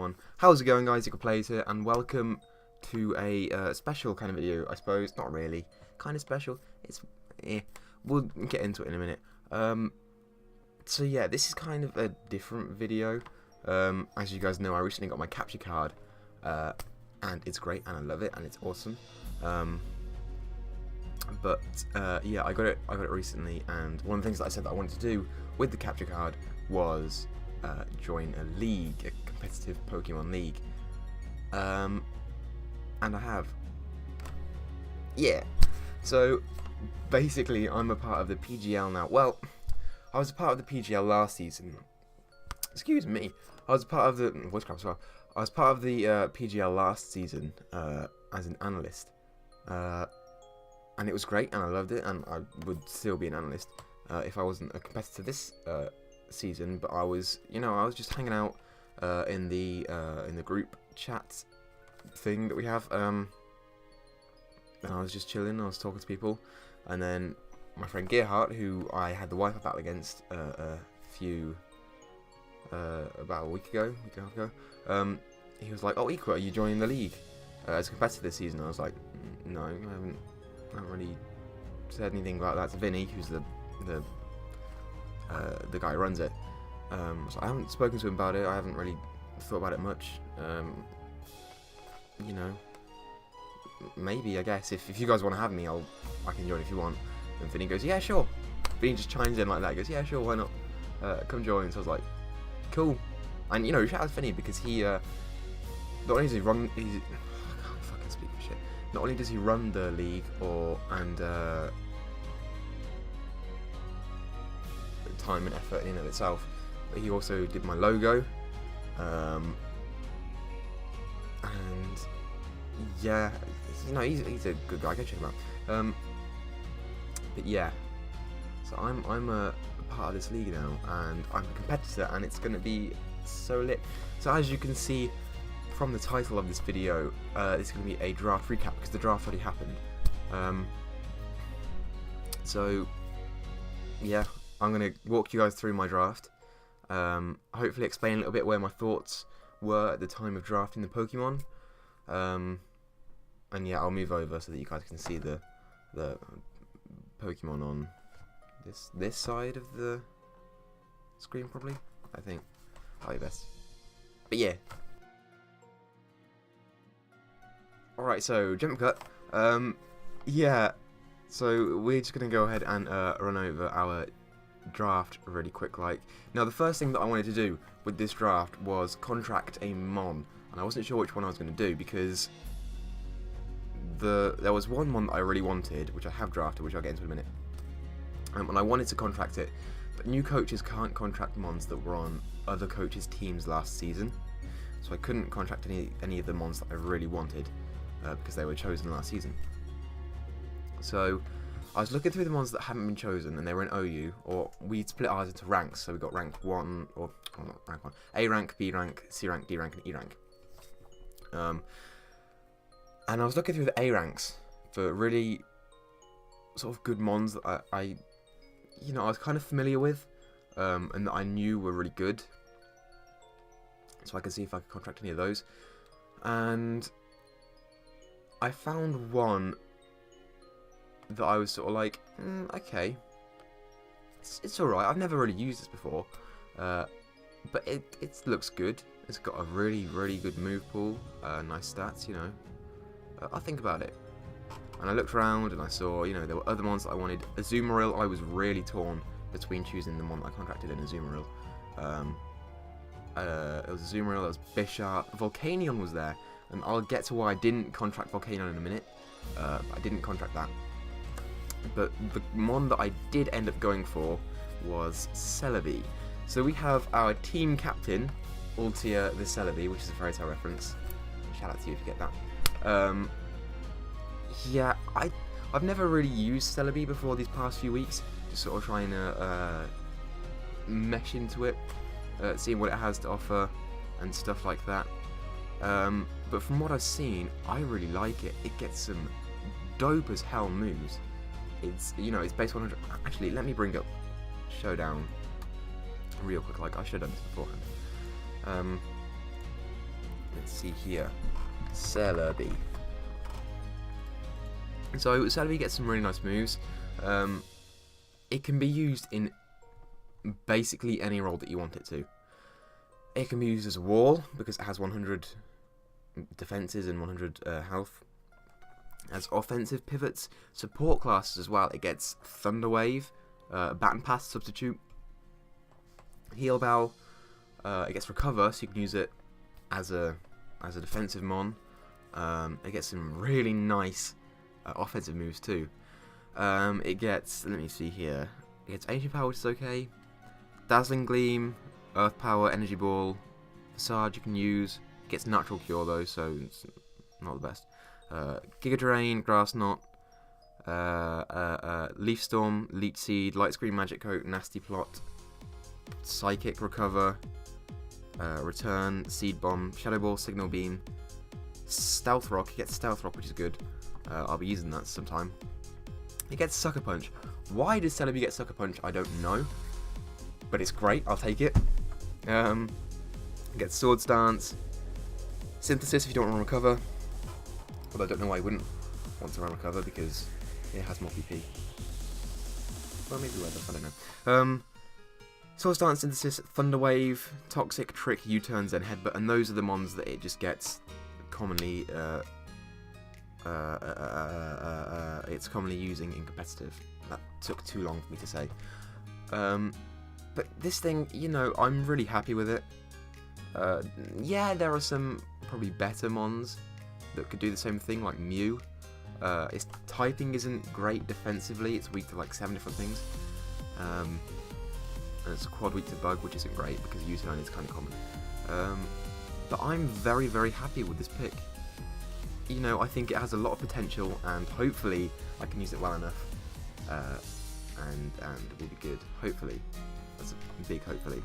one. How's it going, guys? EquaPlays here, and welcome to a special kind of video, I suppose. Not really, kind of special. It's we'll get into it in a minute. So yeah, this is kind of a different video. As you guys know, I recently got my capture card, and it's great, and I love it, and it's awesome. Yeah, I got it recently, and one of the things that I said that I wanted to do with the capture card was join a league, a competitive Pokemon league, and I have. Yeah, so basically I'm a part of the PGL now. Well, I was a part of the PGL last season. Excuse me. I was part of the voice crap as well. I was part of the PGL last season as an analyst, and it was great, and I loved it, and I would still be an analyst if I wasn't a competitor this season. But I was, I was just hanging out in the group chat thing that we have, and I was just chilling. I was talking to people, and then my friend Gerhardt, who I had the Wi-Fi battle against about a week ago, he was like, "Oh, Equa, are you joining the league as a competitor this season?" I was like, "No, I haven't really said anything about that to Vinny, who's the guy who runs it." So I haven't spoken to him about it. I haven't really thought about it much. Maybe, I guess, if you guys want to have me, I can join if you want. And Vinny goes, "Yeah, sure." Vinny just chimes in like that. He goes, "Yeah, sure, why not? Come join." So I was like, "Cool." And shout out to Vinny, because he not only does he run, I can't fucking speak for shit. Not only does he run the league and time and effort in and of itself, but he also did my logo, and yeah, he's a good guy. Go check him out. But yeah, so I'm a part of this league now, and I'm a competitor, and it's gonna be so lit. So as you can see from the title of this video, it's going to be a draft recap, because the draft already happened. So yeah, I'm going to walk you guys through my draft, hopefully explain a little bit where my thoughts were at the time of drafting the Pokemon, and yeah, I'll move over so that you guys can see the Pokemon on this side of the screen, probably, I think. Probably best. But yeah. Alright, so jump cut. Yeah. So we're just gonna go ahead and run over our draft really quick. Now, the first thing that I wanted to do with this draft was contract a Mon, and I wasn't sure which one I was gonna do, because there was one Mon that I really wanted, which I have drafted, which I'll get into in a minute. And I wanted to contract it, but new coaches can't contract Mons that were on other coaches' teams last season, so I couldn't contract any of the Mons that I really wanted, because they were chosen last season. So I was looking through the ones that hadn't been chosen, and they were in OU, or we'd split ours into ranks, so we got rank 1, or not rank 1, A rank, B rank, C rank, D rank, and E rank. And I was looking through the A ranks for really sort of good Mons that I was kind of familiar with, and that I knew were really good, so I could see if I could contract any of those. And I found one that I was sort of like, okay, it's alright. I've never really used this before, but it looks good. It's got a really, really good move pool, nice stats, I'll think about it. And I looked around, and I saw, there were other ones that I wanted. Azumarill, I was really torn between choosing the one that I contracted in Azumarill. It was Azumarill, there was Bisharp, Volcanion was there, and I'll get to why I didn't contract Volcanion in a minute. I didn't contract that. But the one that I did end up going for was Celebi. So we have our team captain, Altia the Celebi, which is a Fairy Tail reference. Shout out to you if you get that. Yeah, I've never really used Celebi before these past few weeks, just sort of trying to mesh into it, seeing what it has to offer and stuff like that. But from what I've seen, I really like it. It gets some dope as hell moves. It's it's base 100. Actually, let me bring up Showdown real quick. I should have done this beforehand. see here. Celebi. So Celebi gets some really nice moves. It can be used in basically any role that you want it to. It can be used as a wall because it has 100 defenses and 100 health. As offensive pivots, support classes as well. It gets Thunder Wave, Baton Pass substitute, Heal Bow. It gets Recover, so you can use it as a defensive mon. It gets some really nice offensive moves too. It gets, let me see here. It gets Ancient Power, which is okay. Dazzling Gleam, Earth Power, Energy Ball, Visage you can use. It gets Natural Cure though, so it's not the best. Giga Drain, Grass Knot, Leaf Storm, Leech Seed, Light Screen Magic Coat, Nasty Plot, Psychic Recover, Return, Seed Bomb, Shadow Ball, Signal Beam, Stealth Rock. He gets Stealth Rock, which is good. I'll be using that sometime. He gets Sucker Punch. Why does Celebi get Sucker Punch? I don't know, but it's great. I'll take it. He gets Sword Stance, Synthesis if you don't want to recover. Although I don't know why you wouldn't want to run Recover because it has more PP. Well, maybe weather, I don't know. Sword Stance, Synthesis, Thunder Wave, Toxic, Trick, U-Turns, and Headbutt, and those are the mons that it just gets commonly. It's commonly using in competitive. That took too long for me to say. But this thing, you know, I'm really happy with it. Yeah, there are some probably better mons that could do the same thing, like Mew. Its typing isn't great defensively, it's weak to like 7 different things. And it's a quad weak to Bug, which isn't great because U-turn is kind of common. But I'm very, very happy with this pick. You know, I think it has a lot of potential, and hopefully I can use it well enough, and it will be good. Hopefully, that's a big hopefully.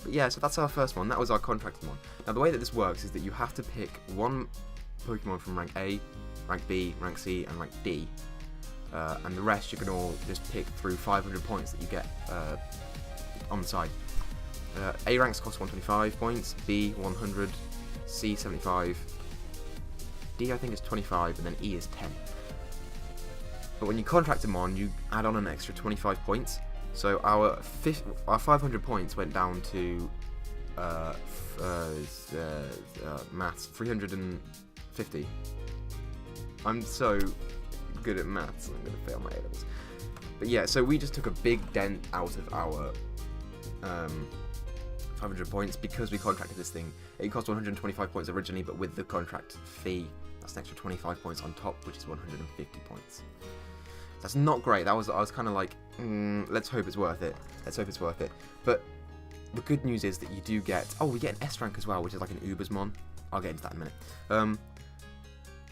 But yeah, so that's our first one. That was our contracted one. Now the way that this works is that you have to pick one Pokemon from rank A, rank B, rank C, and rank D, and the rest you can all just pick through 500 points that you get on the side. A ranks cost 125 points, B 100, C 75, D I think is 25, and then E is 10. But when you contract them on, you add on an extra 25 points. So our 500 points went down to maths 350. I'm so good at maths, I'm going to fail my A-levels. But yeah, so we just took a big dent out of our 500 points because we contracted this thing. It cost 125 points originally, but with the contract fee, that's an extra 25 points on top, which is 150 points. That's not great. I was kind of like, let's hope it's worth it. Let's hope it's worth it. But the good news is that you do get, we get an S rank as well, which is like an Ubers mon. I'll get into that in a minute.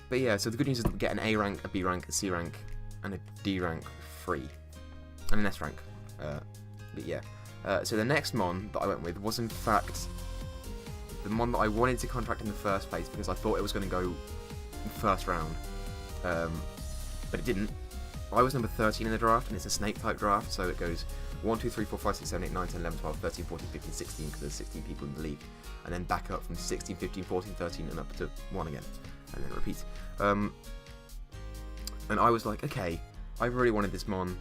But yeah, so the good news is that we get an A rank, a B rank, a C rank, and a D rank free, and an S rank. But yeah, so the next mon that I went with was in fact the mon that I wanted to contract in the first place because I thought it was going to go first round, but it didn't. I was number 13 in the draft, and it's a snake type draft, so it goes 1, 2, 3, 4, 5, 6, 7, 8, 9, 10, 11, 12, 13, 14, 15, 16, because there's 16 people in the league, and then back up from 16, 15, 14, 13, and up to 1 again, and then repeat. And I was like, okay, I really wanted this mon,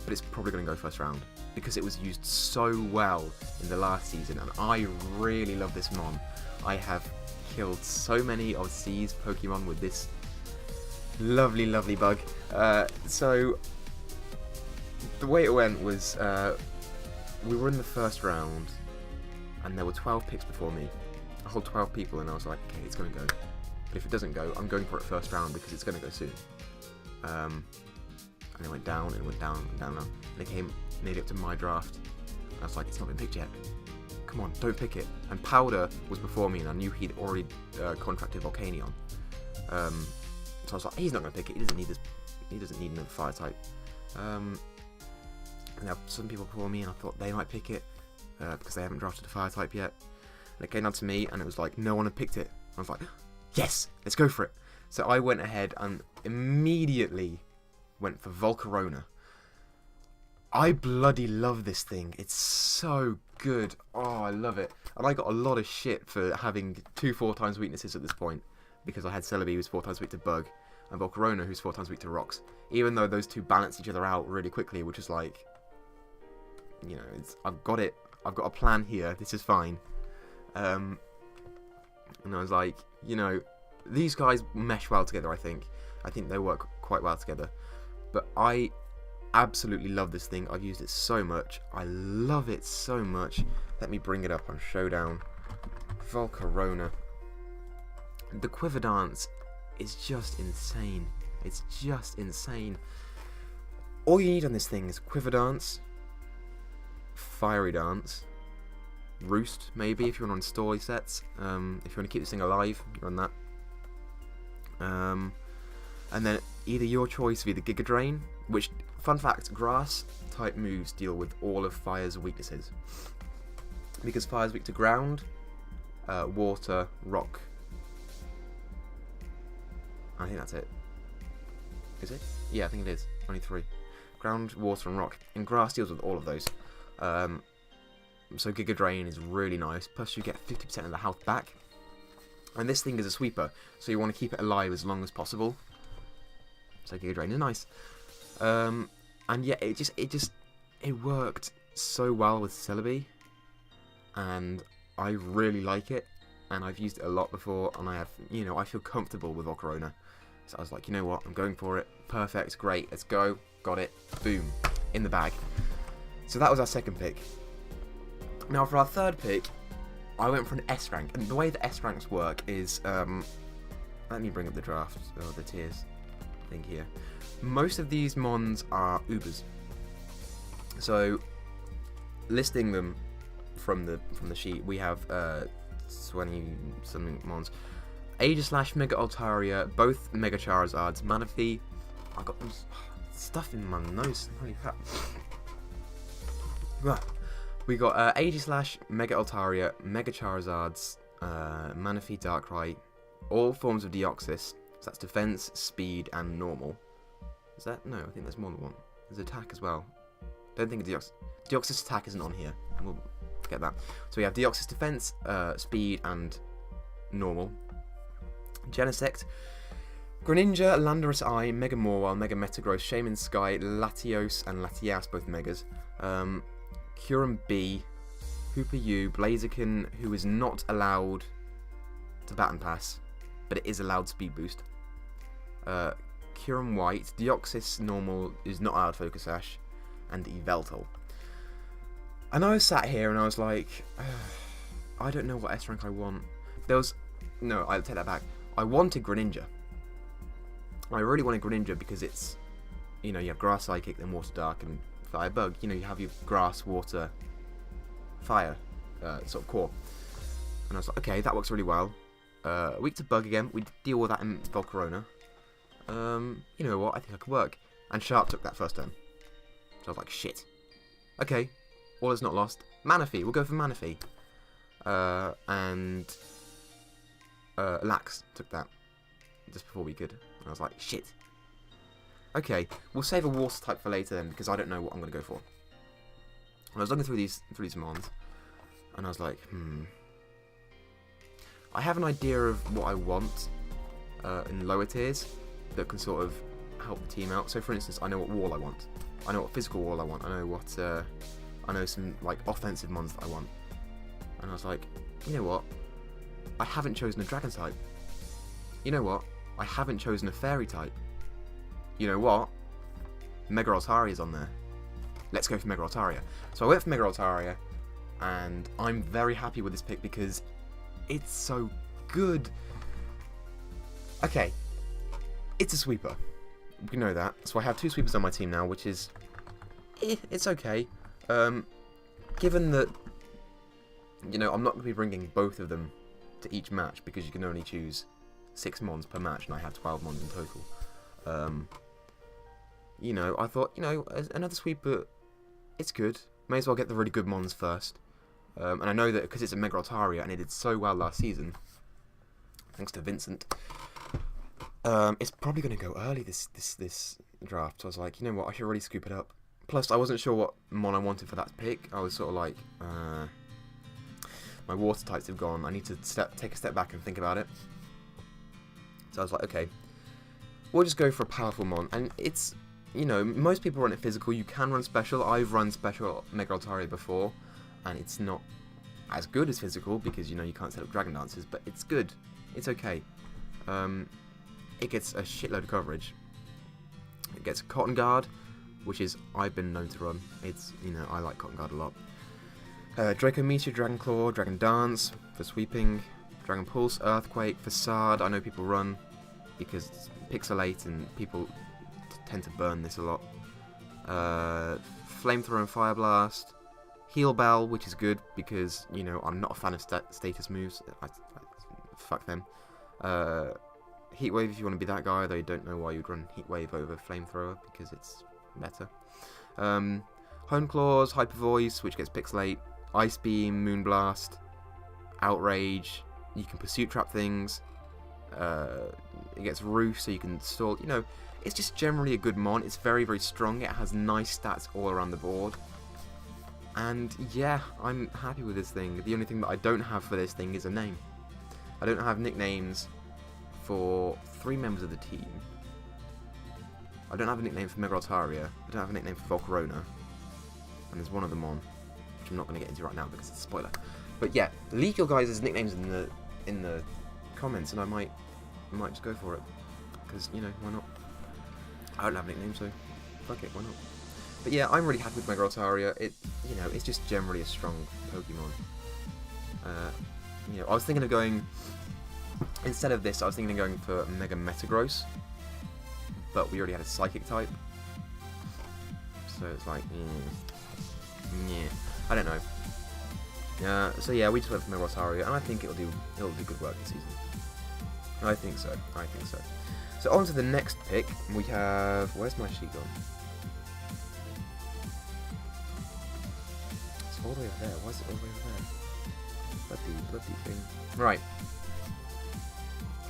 but it's probably going to go first round, because it was used so well in the last season, and I really love this mon. I have killed so many of C's Pokemon with this lovely, lovely bug. So the way it went was we were in the first round and there were 12 picks before me, a whole 12 people, and I was like, okay, it's going to go, but if it doesn't go, I'm going for it first round because it's going to go soon. And it went down and went down and down, and it came nearly up to my draft. I was like, it's not been picked yet, come on, don't pick it. And Powder was before me, and I knew he'd already contracted Volcanion. So I was like, he's not going to pick it. He doesn't need this. He doesn't need another fire type. And there were some people before me, and I thought they might pick it because they haven't drafted a fire type yet. And it came down to me, and it was like no one had picked it. I was like, yes, let's go for it. So I went ahead and immediately went for Volcarona. I bloody love this thing. It's so good. Oh, I love it. And I got a lot of shit for having 2 4x weaknesses at this point, because I had Celebi, who's 4x weak to Bug, and Volcarona, who's 4x weak to Rocks. Even though those two balance each other out really quickly, which is like, you know, I've got it. I've got a plan here. This is fine. And I was like, you know, these guys mesh well together, I think. I think they work quite well together. But I absolutely love this thing. I've used it so much. I love it so much. Let me bring it up on Showdown. Volcarona. The Quiver Dance is just insane. It's just insane. All you need on this thing is Quiver Dance, Fiery Dance, Roost, maybe, if you want to install sets. If you want to keep this thing alive, you're on that. And then either your choice of either Giga Drain, which, fun fact, grass type moves deal with all of Fire's weaknesses. Because Fire's weak to ground, water, rock. I think that's it. Is it? Yeah, I think it is. Only 3. Ground, water, and rock. And grass deals with all of those. So Giga Drain is really nice. Plus you get 50% of the health back. And this thing is a sweeper, so you want to keep it alive as long as possible. So Giga Drain is nice. And yeah, it worked so well with Celebi, and I really like it. And I've used it a lot before, and I feel comfortable with Volcarona. So I was like, you know what, I'm going for it. Perfect, great, let's go. Got it. Boom, in the bag. So that was our second pick. Now for our third pick, I went for an S rank, and the way the S ranks work is, let me bring up the draft, or the tiers thing here. Most of these mons are Ubers. So, listing them from the sheet, we have 20 something mons. Aegislash, Mega Altaria, both Mega Charizards, Manaphy. I got stuff in my nose. Holy crap. Right. We got Aegislash, Mega Altaria, Mega Charizards, Manaphy, Darkrai, all forms of Deoxys. So that's defense, speed, and normal. Is that? No, I think there's more than one. There's attack as well. Don't think Deoxys. Deoxys attack isn't on here. We'll forget that. So we have Deoxys defense, speed, and normal. Genesect, Greninja, Landorus Eye, Mega Mawile, Mega Metagross, Shaman Sky, Latios, and Latias, both Megas. Kyurem B, Hooper U, Blaziken, who is not allowed to Baton Pass, but it is allowed Speed Boost. Kyurem White, Deoxys Normal is not allowed Focus Sash, and Yveltal. And I was sat here and I was like, I don't know what S rank I want. No, I'll take that back. I wanted Greninja. I really wanted Greninja because it's, you have Grass Psychic, then Water Dark, and Fire Bug. You have your Grass, Water, Fire sort of core. And I was like, okay, that works really well. Weak to Bug again. We deal with that in Volcarona. You know what? I think I could work. And Sharp took that first turn. So I was like, shit. Okay, all is not lost. Manaphy. We'll go for Manaphy. And Lax took that just before we could. And I was like, shit. Okay, we'll save a Water type for later then, because I don't know what I'm going to go for. And I was looking through these mons, and I was like, I have an idea of what I want in lower tiers that can sort of help the team out. So for instance, I know what wall I want. I know what physical wall I want. I know what I know some like offensive mons that I want. And I was like, you know what? I haven't chosen a dragon type. You know what? I haven't chosen a fairy type. You know what? Mega Altaria is on there. Let's go for Mega Altaria. So I went for Mega Altaria, and I'm very happy with this pick because it's so good. Okay, it's a sweeper. We know that. So I have 2 sweepers on my team now, which is, it's okay. Given that, I'm not going to be bringing both of them to each match because you can only choose 6 mons per match, and I have 12 mons in total. I thought, as another sweeper, it's good. May as well get the really good mons first. And I know that because it's a Mega Altaria and it did so well last season, thanks to Vincent, it's probably going to go early this draft. So I was like, you know what, I should really scoop it up. Plus, I wasn't sure what mon I wanted for that pick. I was sort of like, my water types have gone. I need to take a step back and think about it. So I was like, okay, we'll just go for a powerful mon. And it's, you know, most people run it physical. You can run special. I've run special Mega Altaria before, and it's not as good as physical because, you know, you can't set up Dragon Dances, but it's good. It's okay. It gets a shitload of coverage. It gets Cotton Guard, which is I've been known to run. It's, you know, I like Cotton Guard a lot. Draco Meteor, Dragon Claw, Dragon Dance for sweeping, Dragon Pulse, Earthquake, Facade. I know people run because it's pixelate and people tend to burn this a lot. Flamethrower and Fire Blast, Heal Bell, which is good because, you know, I'm not a fan of status moves. Fuck them. Heatwave if you want to be that guy, though you don't know why you'd run Heatwave over Flamethrower because it's better. Hone Claws, Hyper Voice, which gets pixelate, Ice Beam, Moonblast, Outrage. You can pursuit trap things. It gets Roof, so you can stall. You know, it's just generally a good mon. It's very, very strong. It has nice stats all around the board. And yeah, I'm happy with this thing. The only thing that I don't have for this thing is a name. I don't have nicknames for 3 members of the team. I don't have a nickname for Mega Altaria. I don't have a nickname for Volcarona. And there's one of them on, which I'm not going to get into right now because it's a spoiler. But yeah, leak your guys' nicknames in the comments, and I might just go for it. Because, you know, why not? I don't have a nickname, so fuck it, why not? But yeah, I'm really happy with Mega Altaria. It, you know, it's just generally a strong Pokemon. You know, I was thinking of going, instead of this, I was thinking of going for Mega Metagross, but we already had a Psychic type, so it's like, yeah, I don't know. So yeah, we just went for Mega Altaria, and I think it'll do good work this season. I think so. So on to the next pick, we have, where's my sheet gone? It's all the way over there. Why is it all the way over there? Bloody thing. Right.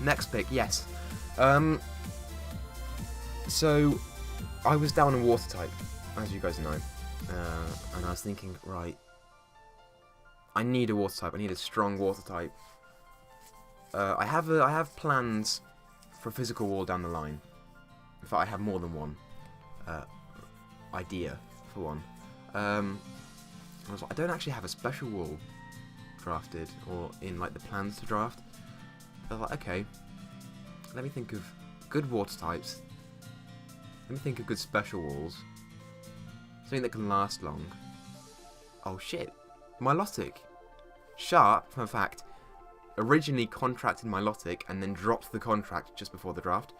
Next pick, yes. So, I was down in Water type, as you guys know. And I was thinking, right, I need a Water type. I need a strong Water type. I have plans for a physical wall down the line. In fact, I have more than one idea for one. I was like, I don't actually have a special wall drafted or in like the plans to draft. I was like, okay, let me think of good water types. Let me think of good special walls. Something that can last long. Oh shit, Milotic. Sharp, fun fact, originally contracted Milotic and then dropped the contract just before the draft.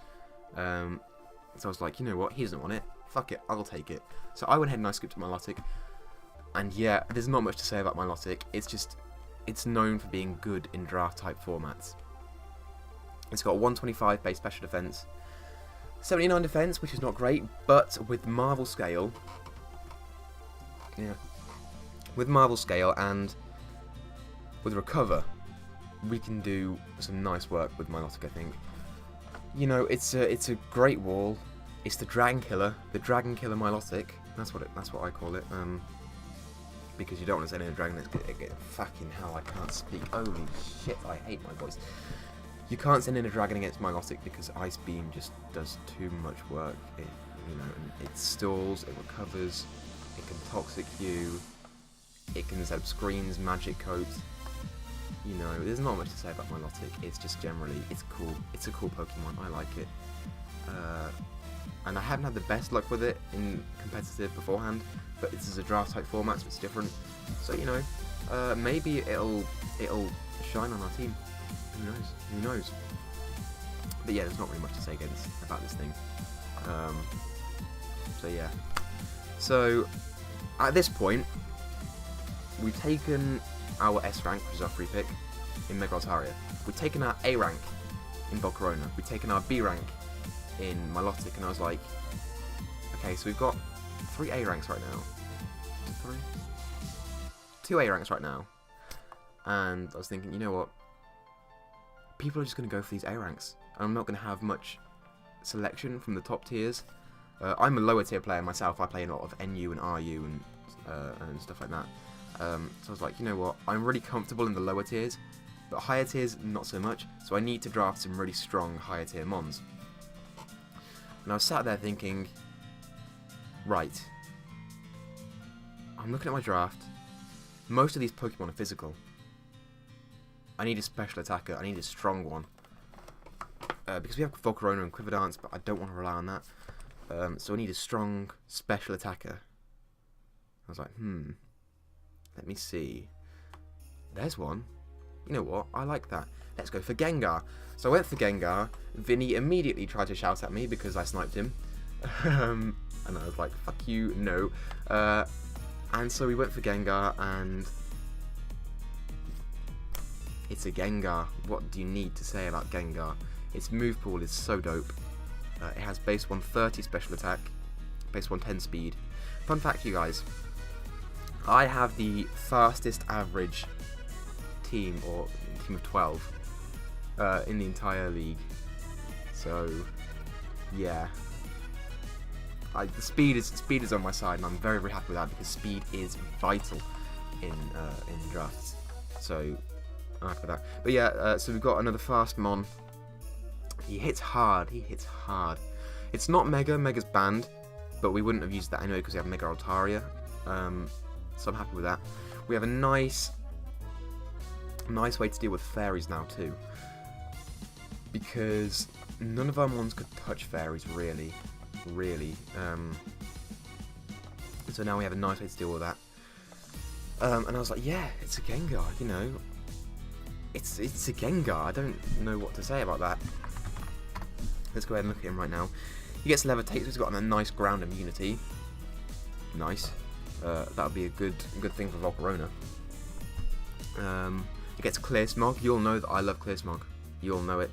So I was like, you know what, he doesn't want it. Fuck it, I'll take it. So I went ahead and I scooped Milotic. And yeah, there's not much to say about Milotic. It's known for being good in draft type formats. It's got 125 base special defense, 79 defense, which is not great, but with Marvel Scale, yeah, with Marvel Scale and with Recover, we can do some nice work with Milotic, I think. You know, it's a great wall. It's the Dragon Killer Milotic. That's what I call it. Because you don't want to send in a dragon that's fucking hell, I can't speak. Holy shit, I hate my voice. You can't send in a dragon against Milotic because Ice Beam just does too much work. It, you know, it stalls, it recovers, it can toxic you, it can set up screens, magic coat. You know, there's not much to say about Milotic. It's just generally, it's cool. It's a cool Pokemon. I like it. And I haven't had the best luck with it in competitive beforehand, but this is a draft type format, so it's different. So, you know, maybe it'll shine on our team. Who knows? But yeah, there's not really much to say about this thing. So yeah. So at this point, we've taken our S rank, which is our free pick, in Mega Altaria. We've taken our A rank in Volcarona. We've taken our B rank in Milotic, and I was like, okay, so we've got 3 A ranks right now. 3? 2 A ranks right now. And I was thinking, you know what? People are just going to go for these A ranks. I'm not going to have much selection from the top tiers. I'm a lower tier player myself. I play a lot of NU and RU and stuff like that. So I was like, you know what? I'm really comfortable in the lower tiers, but higher tiers not so much. So I need to draft some really strong higher tier mons. And I was sat there thinking, right, I'm looking at my draft. Most of these Pokemon are physical. I need a special attacker. I need a strong one. Because we have Volcarona and Quiver-Dance, but I don't want to rely on that. So I need a strong special attacker. I was like, let me see. There's one. You know what? I like that. Let's go for Gengar. So I went for Gengar. Vinny immediately tried to shout at me because I sniped him. And I was like, fuck you, no. And so we went for Gengar, and it's a Gengar. What do you need to say about Gengar? Its move pool is so dope. It has base 130 special attack, base 110 speed. Fun fact, you guys. I have the fastest average team, or team of 12, in the entire league. So, yeah. The speed is on my side, and I'm very, very happy with that because speed is vital in drafts. So I'm happy with that. But yeah, so we've got another fast mon. He hits hard. He hits hard. It's not Mega. Mega's banned, but we wouldn't have used that anyway because we have Mega Altaria. So I'm happy with that. We have a nice way to deal with fairies now too, because none of our mons could touch fairies really. So now we have a nice way to deal with that. And I was like, yeah, it's a Gengar, you know. It's a Gengar. I don't know what to say about that. Let's go ahead and look at him right now. He gets Levitate, so he's got a nice ground immunity. Nice. That would be a good thing for Volcarona. He gets Clear Smog. You all know that I love Clear Smog. You all know it.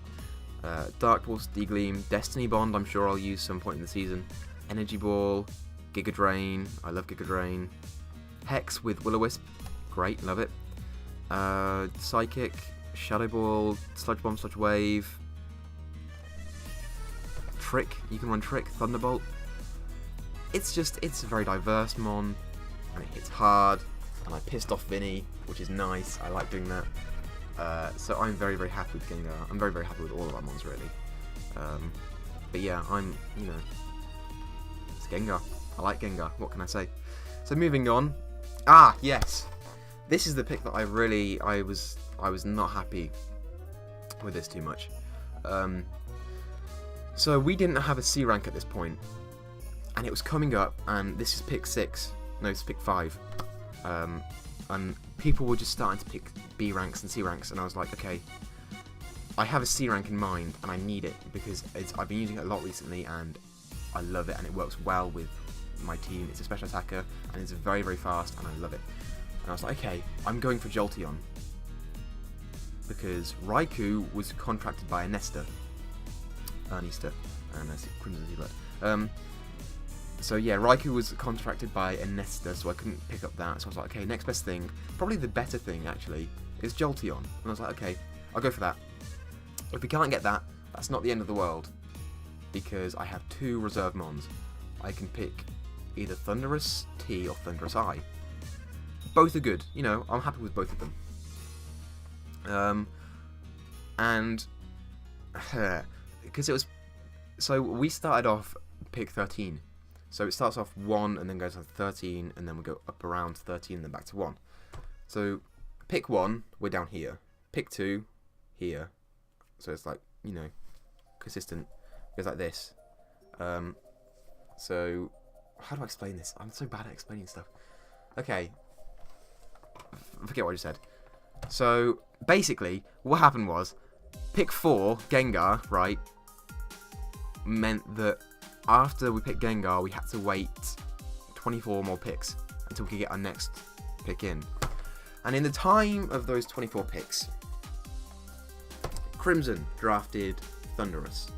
Dark Pulse, D-Gleam, Destiny Bond, I'm sure I'll use some point in the season. Energy Ball, Giga Drain, I love Giga Drain. Hex with Will-O-Wisp, great, love it. Psychic, Shadow Ball, Sludge Bomb, Sludge Wave. Trick, you can run Trick, Thunderbolt. It's a very diverse mon, and it hits hard, and I pissed off Vinny, which is nice, I like doing that. So I'm very, very happy with Gengar. I'm very, very happy with all of our mons, really. But yeah, it's Gengar. I like Gengar. What can I say? So moving on. Ah, yes. This is the pick that I was not happy with this too much. So we didn't have a C rank at this point, and it was coming up, and this is pick 6. No, it's pick 5. And people were just starting to pick B ranks and C ranks, and I was like, okay, I have a C rank in mind, and I need it because I've been using it a lot recently, and I love it, and it works well with my team. It's a special attacker, and it's very, very fast, and I love it. And I was like, okay, I'm going for Jolteon because Raikou was contracted by Anesta, and Crimson Sea. So yeah, Raikou was contracted by Anesta, so I couldn't pick up that. So I was like, okay, next best thing, probably the better thing actually, is Jolteon. And I was like, okay, I'll go for that. If we can't get that, that's not the end of the world, because I have 2 reserve mons. I can pick either Thundurus T or Thundurus I. Both are good, you know, I'm happy with both of them. And because it was, so we started off pick 13. So it starts off 1 and then goes on 13, and then we go up around 13 and then back to 1. So pick 1, we're down here. Pick 2, here. So it's like, you know, consistent. It goes like this. So how do I explain this? I'm so bad at explaining stuff. Okay. Forget what I just said. So basically, what happened was, pick 4, Gengar, right, meant that after we picked Gengar, we had to wait 24 more picks until we could get our next pick in. And in the time of those 24 picks, Crimson drafted Thundurus.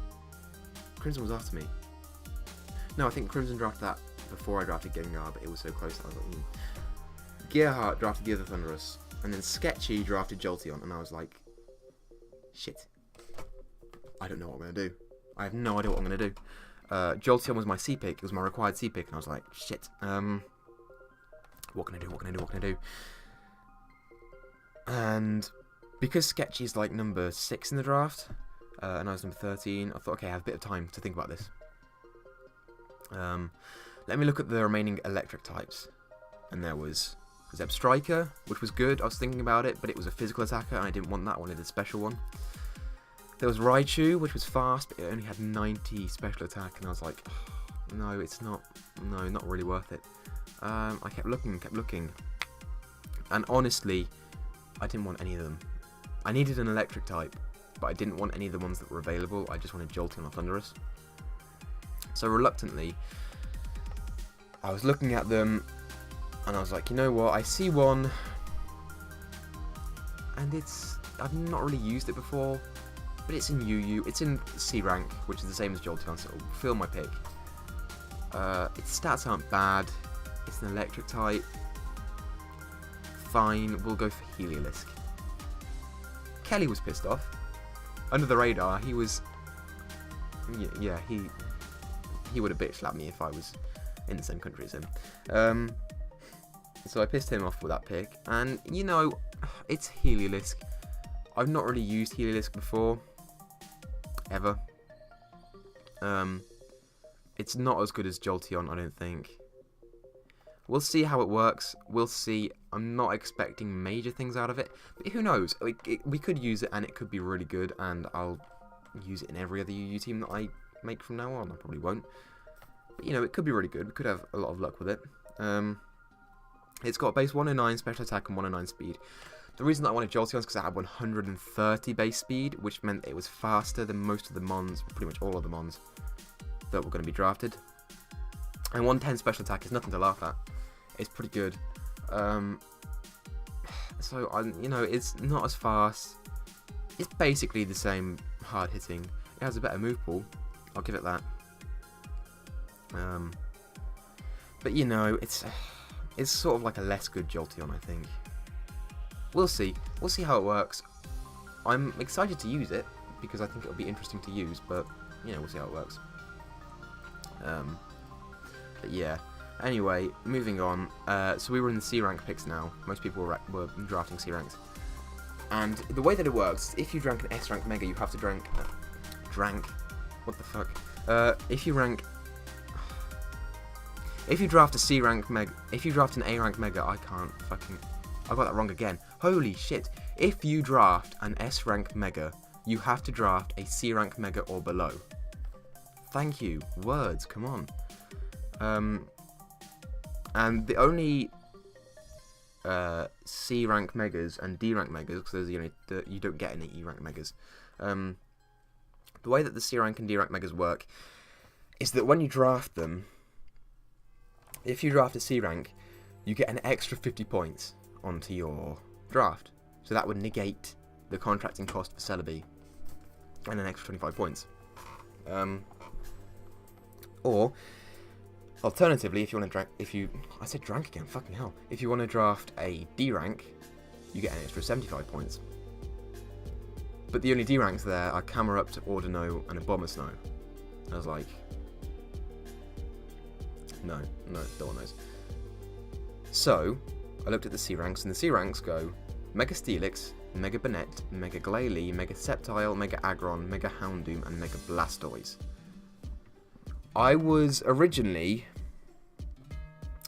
Crimson was after me. No, I think Crimson drafted that before I drafted Gengar, but it was so close that I was like, Gearheart drafted the other Thundurus, and then Sketchy drafted Jolteon, and I was like, shit. I don't know what I'm going to do. I have no idea what I'm going to do. Jolteon was my C pick. It was my required C pick, and I was like, shit. What can I do? What can I do? What can I do? And because Sketchy's like number 6 in the draft, and I was number 13, I thought, okay, I have a bit of time to think about this. Let me look at the remaining electric types. And there was Zeb Striker, which was good. I was thinking about it, but it was a physical attacker, and I didn't want that. I wanted a special one. There was Raichu, which was fast, but it only had 90 special attack, and I was like, oh, no, it's not, no, not really worth it. I kept looking, and honestly, I didn't want any of them. I needed an electric type, but I didn't want any of the ones that were available. I just wanted Jolteon or Thundurus. So reluctantly, I was looking at them, and I was like, you know what, I see one, and I've not really used it before, but it's in UU, it's in C rank, which is the same as Jolteon, so it'll fill my pick. Its stats aren't bad, it's an electric type, fine, we'll go for Heliolisk. Kelly was pissed off. Under the radar, he was, yeah, he would have bitch slapped me if I was in the same country as him. So I pissed him off with that pick, and you know, it's Heliolisk. I've not really used Heliolisk before, ever. It's not as good as Jolteon, I don't think. We'll see how it works. We'll see. I'm not expecting major things out of it, but who knows? We could use it, and it could be really good, and I'll use it in every other UU team that I make from now on. I probably won't, but you know, it could be really good. We could have a lot of luck with it. It's got base 109 special attack and 109 speed. The reason that I wanted Jolteon is because I had 130 base speed, which meant it was faster than most of the Mons, pretty much all of the Mons that were going to be drafted. And 110 special attack is nothing to laugh at. It's pretty good. So you know, it's not as fast. It's basically the same hard hitting. It has a better move pool. I'll give it that. But you know, it's sort of like a less good Jolteon, I think. We'll see. We'll see how it works. I'm excited to use it because I think it'll be interesting to use. But you know, we'll see how it works. But yeah. Anyway, moving on. So we were in the C rank picks now. Most people were drafting C ranks. And the way that it works, if you drank an S rank mega, you have to drank. What the fuck? If you draft a C rank mega, if you draft an A rank mega, I got that wrong again. Holy shit! If you draft an S rank mega, you have to draft a C rank mega or below. Thank you. Words, come on. And the only C rank megas and D rank megas, because you don't get any E rank megas. The way that the C rank and D rank megas work is that when you draft them, if you draft a C rank, you get an extra 50 points onto your draft. So that would negate the contracting cost for Celebi and an extra 25 points. Or alternatively, if you want to I said drank again, fucking hell. If you want to draft a D rank, you get an extra 75 points. But the only D ranks there are Camerupt, Ordino, and Abomasnow. I was like, no, don't want those. So, I looked at the C ranks, and the C ranks go Mega Steelix, Mega Banette, Mega Glalie, Mega Sceptile, Mega Agron, Mega Houndoom, and Mega Blastoise. I was originally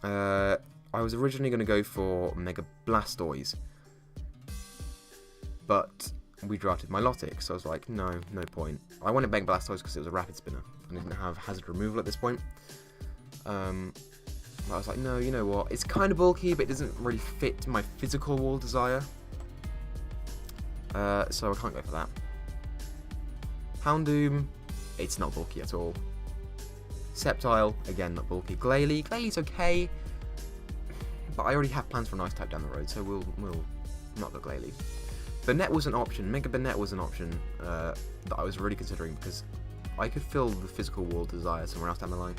going to go for Mega Blastoise, but we drafted Milotic, so I was like, no point. I wanted Mega Blastoise because it was a rapid spinner, and it didn't have hazard removal at this point. I was like, no, you know what? It's kind of bulky, but it doesn't really fit my physical wall desire. So I can't go for that. Houndoom, it's not bulky at all. Sceptile, again, not bulky. Glalie's okay, but I already have plans for an ice type down the road, so we'll not go Glalie. Banette was an option. Mega Banette was an option that I was really considering because I could fill the physical wall desire somewhere else down the line.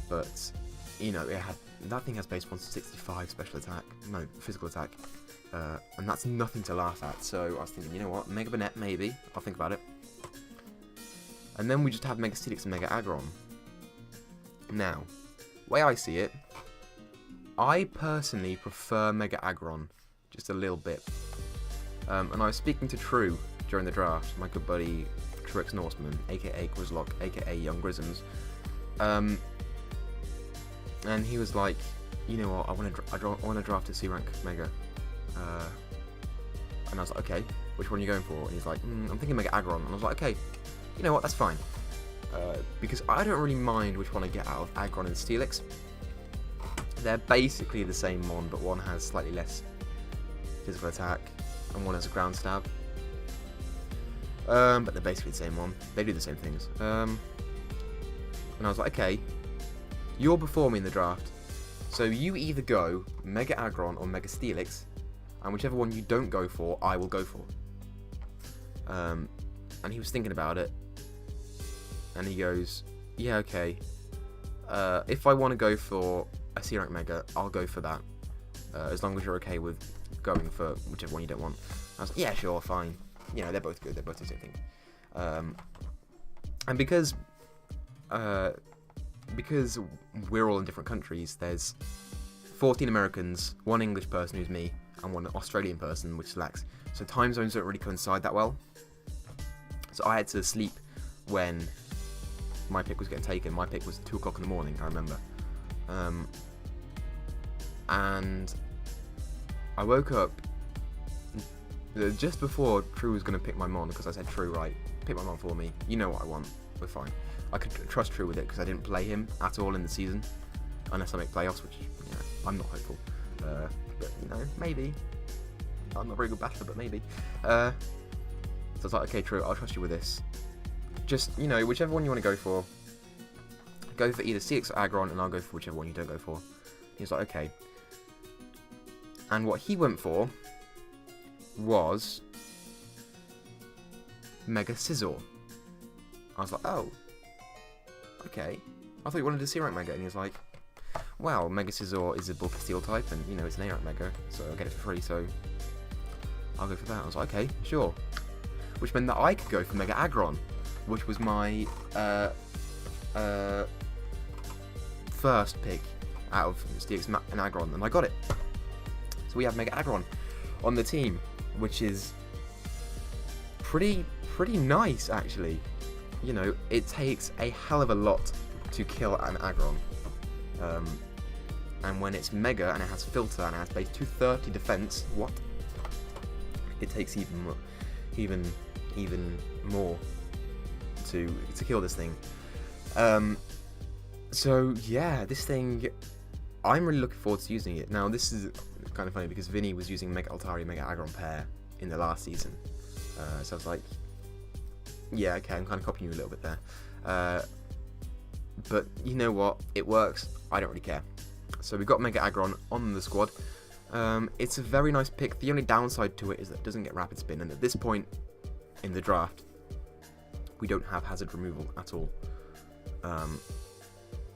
But you know, that thing has base 165 special attack, no physical attack, and that's nothing to laugh at. So I was thinking, you know what, Mega Banette maybe. I'll think about it. And then we just have Mega Steelix and Mega Agron. Now, the way I see it, I personally prefer Mega Agron just a little bit. And I was speaking to True during the draft, my good buddy Trix Norseman, aka Grizzlock, aka Young Grisms. And he was like, you know what, I want to draft a C-rank Mega. And I was like, okay, which one are you going for? And he's like, I'm thinking Mega Agron. And I was like, okay, you know what, that's fine. Because I don't really mind which one I get out of Agron and Steelix. They're basically the same mon, but one has slightly less physical attack, and one has a ground stab. But they're basically the same one. They do the same things. And I was like, okay, you're before me in the draft, so you either go Mega Agron or Mega Steelix, and whichever one you don't go for, I will go for. And he was thinking about it, and he goes, yeah, okay. If I want to go for a C-rank Mega, I'll go for that. As long as you're okay with going for whichever one you don't want. I was like, yeah, sure, fine. You know, they're both good. They're both the same thing. And because we're all in different countries, there's 14 Americans, one English person who's me, and one Australian person, which is Lax. So time zones don't really coincide that well. So I had to sleep when my pick was getting taken. My pick was 2 o'clock in the morning, I remember. And I woke up just before True was going to pick my mon, because I said, True, right, pick my mon for me. You know what I want. We're fine. I could trust True with it because I didn't play him at all in the season, unless I make playoffs, which, you know, I'm not hopeful. But, you know, maybe. I'm not a very good battler, but maybe. So I was like, okay, True, I'll trust you with this. Just, you know, whichever one you want to go for either CX or Agron, and I'll go for whichever one you don't go for. He was like, okay. And what he went for was Mega Scizor. I was like, oh, okay. I thought you wanted a C-rank Mega, and he was like, well, Mega Scizor is a bulky steel type, and, you know, it's an A-rank Mega, so I'll get it for free, so I'll go for that. I was like, okay, sure. Which meant that I could go for Mega Agron, which was my first pick out of Steelix and Agron, and I got it. So we have Mega Agron on the team, which is pretty nice, actually. You know, it takes a hell of a lot to kill an Agron. And when it's Mega and it has Filter and it has base 230 defense, what? It takes even more to kill this thing. So yeah, this thing, I'm really looking forward to using it. Now this is kind of funny because Vinny was using Mega Altari, Mega Agron pair in the last season. So I was like, yeah, okay, I'm kind of copying you a little bit there. But you know what? It works. I don't really care. So we got Mega Agron on the squad. It's a very nice pick. The only downside to it is that it doesn't get rapid spin, and at this point in the draft, we don't have hazard removal at all.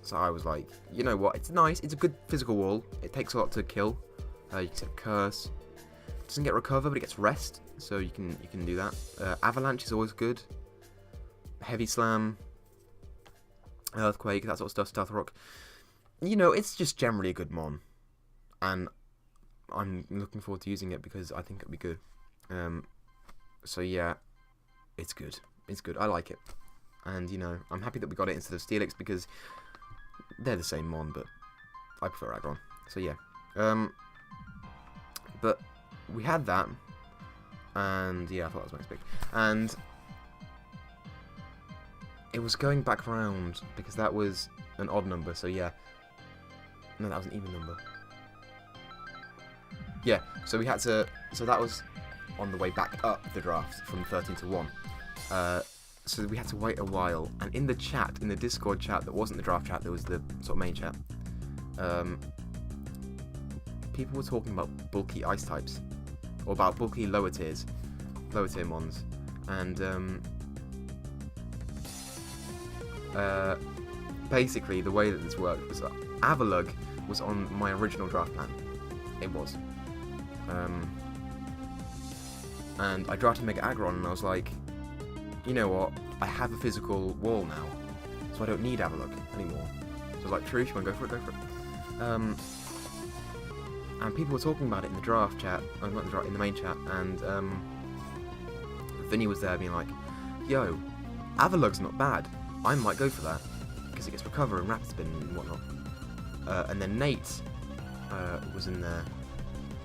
So I was like, you know what? It's nice. It's a good physical wall. It takes a lot to kill. You can set Curse. It doesn't get Recover, but it gets Rest, so you can do that. Avalanche is always good. Heavy Slam, Earthquake, that sort of stuff. Stealth Rock. You know, it's just generally a good mon, and I'm looking forward to using it because I think it'll be good. So yeah, it's good. It's good. I like it, and you know, I'm happy that we got it instead of Steelix because they're the same mon, but I prefer Agron. So yeah, but we had that, and yeah, I thought that was my next pick, and it was going back around because that was an odd number. So yeah, no, that was an even number. Yeah, so we had to. So that was on the way back up the draft from 13 to 1. So we had to wait a while, and in the chat, in the Discord chat that wasn't the draft chat, there was the sort of main chat. People were talking about bulky ice types, or about bulky lower tier mons, and basically the way that this worked was that Avalug was on my original draft plan. It was. And I drafted Mega Agron, and I was like, you know what, I have a physical wall now, so I don't need Avalok anymore. So I was like, Truth, you want to go for it? Go for it. And people were talking about it in the draft chat, not in the draft, in the main chat, and Vinny was there being like, yo, Avalok's not bad, I might go for that, because it gets recover and rapid spin and whatnot. And then Nate was in there,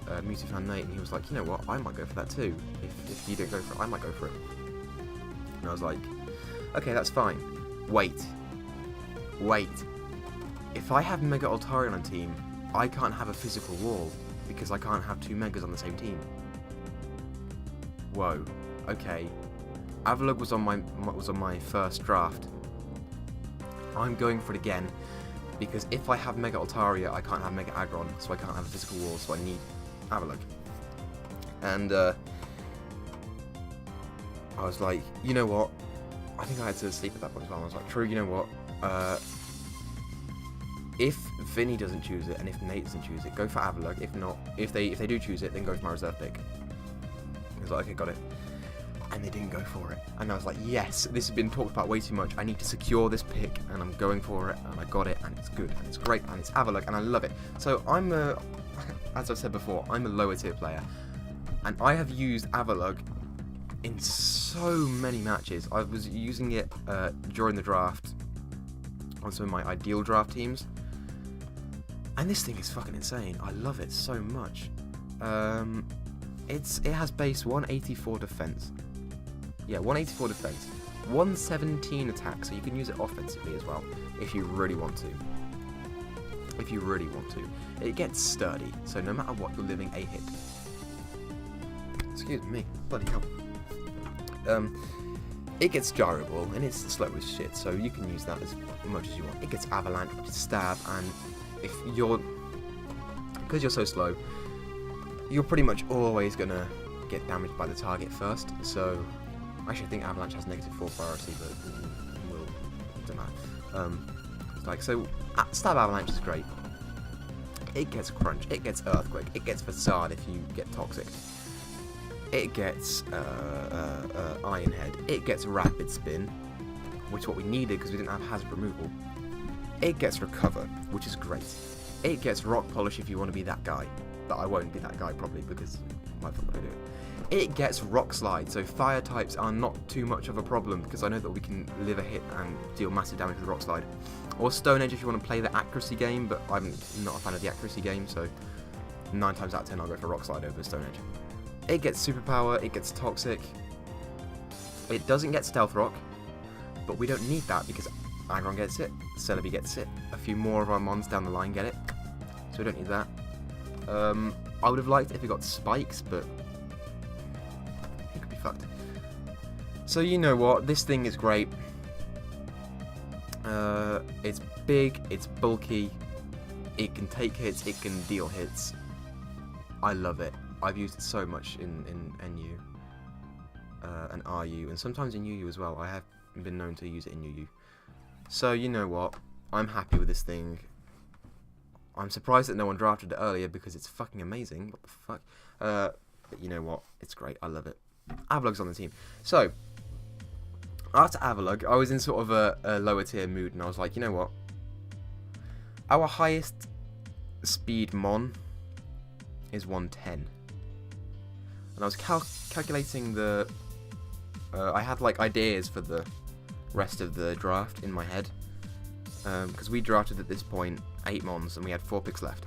Mewtwo fan Nate, and he was like, you know what, I might go for that too. If you don't go for it, I might go for it. And I was like, okay, that's fine. Wait. If I have Mega Altarion on team, I can't have a physical wall, because I can't have 2 Megas on the same team. Whoa. Okay. Avalok was on my first draft. I'm going for it again, because if I have Mega Altaria, I can't have Mega Agron, so I can't have a physical wall, so I need Avalok. And I was like, you know what? I think I had to sleep at that point as well. I was like, true, you know what? If Vinny doesn't choose it, and if Nate doesn't choose it, go for Avalok. If not, if they do choose it, then go for my reserve pick. I was like, okay, got it. And they didn't go for it. And I was like, yes, this has been talked about way too much. I need to secure this pick, and I'm going for it, and I got it, and it's good, and it's great, and it's Avalok, and I love it. So I'm as I've said before, I'm a lower tier player, and I have used Avalok in so many matches. I was using it during the draft on some of my ideal draft teams, and this thing is fucking insane. I love it so much. It has base 184 defense. Yeah, 184 defense, 117 attack, so you can use it offensively as well if you really want to. It gets sturdy, so no matter what, you're living a hit. Excuse me, bloody hell. It gets gyrable, and it's slow as shit, so you can use that as much as you want. It gets avalanche, which is stab, and because you're so slow, you're pretty much always gonna get damaged by the target first. So I actually think avalanche has -4 priority, but don't know. So stab avalanche is great. It gets crunch, it gets earthquake, it gets facade if you get toxic. It gets Iron Head. It gets Rapid Spin, which is what we needed because we didn't have hazard removal. It gets Recover, which is great. It gets Rock Polish if you want to be that guy, but I won't be that guy probably because I thought I do it. It gets Rock Slide, so fire types are not too much of a problem because I know that we can live a hit and deal massive damage with Rock Slide. Or Stone Edge if you want to play the accuracy game, but I'm not a fan of the accuracy game, so 9 times out of 10 I'll go for Rock Slide over Stone Edge. It gets Superpower, it gets Toxic. It doesn't get Stealth Rock, but we don't need that because Agron gets it, Celebi gets it, a few more of our mons down the line get it, so we don't need that. I would have liked it if it got Spikes, but it could be fucked. So you know what, this thing is great. It's big, it's bulky, it can take hits, it can deal hits. I love it. I've used it so much in NU and RU, and sometimes in UU as well. I have been known to use it in UU. So you know what, I'm happy with this thing. I'm surprised that no one drafted it earlier because it's fucking amazing. What the fuck? But you know what, it's great. I love it. Avalok's on the team. So after Avalok, I was in sort of a lower tier mood, and I was like, you know what? Our highest speed mon is 110. And I was calculating the... I had like ideas for the rest of the draft in my head. Because we drafted at this point 8 mons and we had 4 picks left.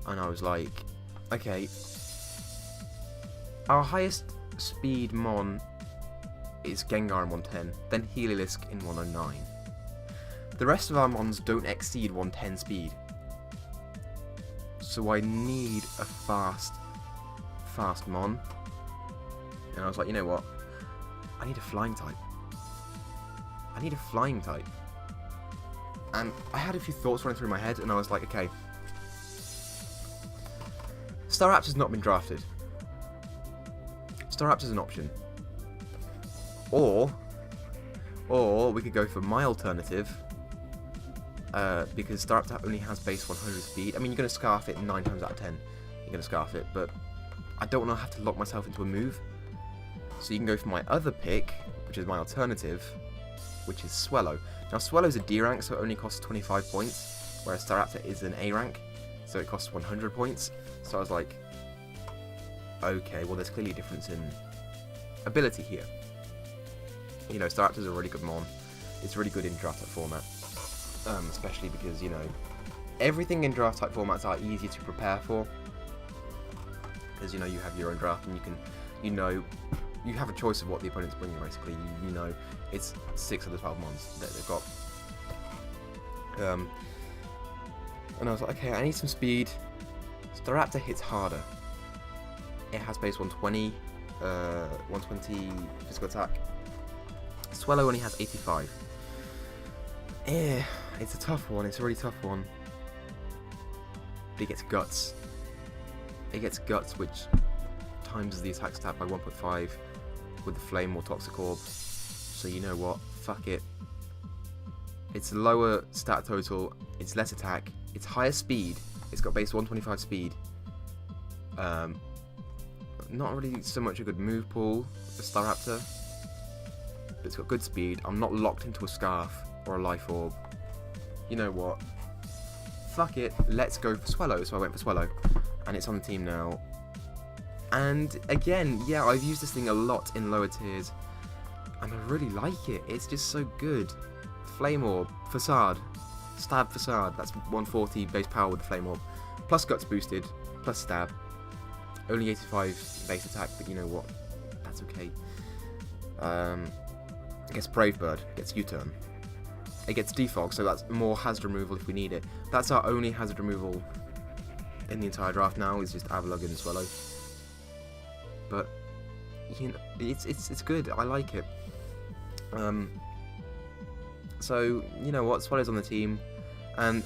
And I was like, okay, our highest speed mon is Gengar in 110, then Heliolisk in 109. The rest of our mons don't exceed 110 speed. So I need a fast mon. And I was like, you know what? I need a flying type. And I had a few thoughts running through my head, and I was like, okay, Staraptor's not been drafted. Staraptor's an option. Or we could go for my alternative, because Staraptor only has base 100 speed. I mean, you're going to scarf it 9 times out of 10. You're going to scarf it, but I don't want to have to lock myself into a move. So you can go for my other pick, which is my alternative, which is Swellow. Now Swellow's a D rank, so it only costs 25 points, whereas Staraptor is an A rank, so it costs 100 points. So I was like, okay, well there's clearly a difference in ability here. You know, Staraptor's a really good mon. It's really good in draft type format, especially because, you know, everything in draft type formats are easier to prepare for, because, you know, you have your own draft and you can, you know, you have a choice of what the opponent's bringing, basically. You know, it's 6 of the 12 mons that they've got. And I was like, okay, I need some speed. Staraptor hits harder. It has base 120, 120 physical attack. Swellow only has 85. It's a tough one. It's a really tough one. But it gets Guts. It gets Guts, which times the attack stat by 1.5 with the Flame or Toxic Orb. So you know what? Fuck it. It's a lower stat total. It's less attack. It's higher speed. It's got base 125 speed. Not really so much a good move pool for Staraptor. But it's got good speed. I'm not locked into a Scarf or a Life Orb. You know what? Fuck it. Let's go for Swellow. So I went for Swellow. And it's on the team now. And again, yeah, I've used this thing a lot in lower tiers. And I really like it. It's just so good. Flame Orb. Facade. Stab Facade. That's 140 base power with the Flame Orb. Plus Guts boosted. Plus Stab. Only 85 base attack, but you know what? That's okay. It gets Brave Bird. It gets U-Turn. It gets Defog, so that's more hazard removal if we need it. That's our only hazard removal in the entire draft now, is just Avalugg and Swellow. But you know, it's good. I like it. So you know what? Swellow's on the team, and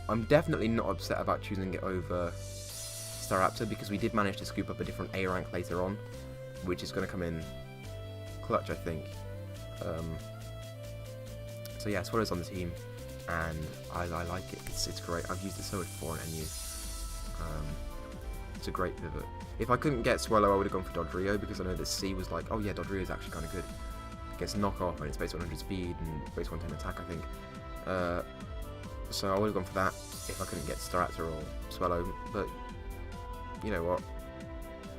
I'm definitely not upset about choosing it over Staraptor, because we did manage to scoop up a different A rank later on, which is going to come in clutch, I think. So yeah, Swellow's on the team, and I like it. It's great. I've used it so much before in NU. It's a great pivot. If I couldn't get Swellow, I would have gone for Dodrio, because I know that C was like, oh yeah, Dodrio is actually kind of good. It gets knockoff, and it's base 100 speed and base 110 attack, I think. So I would have gone for that if I couldn't get Staraptor or Swellow. But you know what?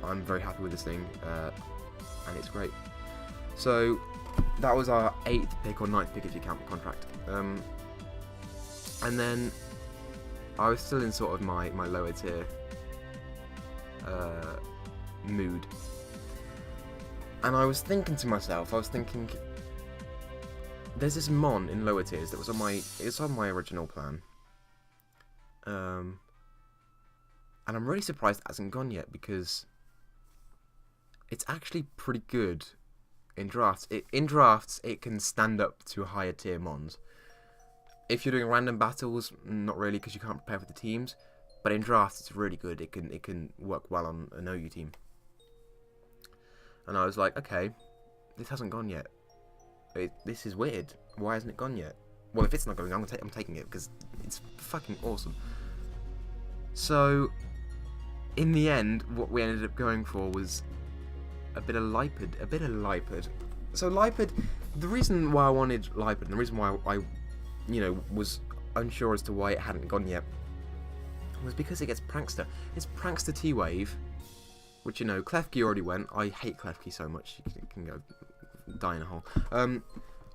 I'm very happy with this thing, and it's great. So that was our 8th pick, or 9th pick if you count the contract. And then I was still in sort of my lower tier mood, and I was thinking to myself, there's this mon in lower tiers that was on my original plan, and I'm really surprised it hasn't gone yet, because it's actually pretty good in drafts. In drafts, it can stand up to higher tier mons. If you're doing random battles, not really, because you can't prepare for the teams. But in drafts, it's really good. It can work well on an OU team. And I was like, okay, this hasn't gone yet. This is weird. Why hasn't it gone yet? Well, if it's not going, I'm taking it, because it's fucking awesome. So, in the end, what we ended up going for was a bit of Lipid. So Lipid, the reason why I wanted Lipid, and the reason why I was unsure as to why it hadn't gone yet, was because it gets Prankster. It's Prankster T-Wave, which, you know, Klefki already went. I hate Klefki so much. You can go die in a hole.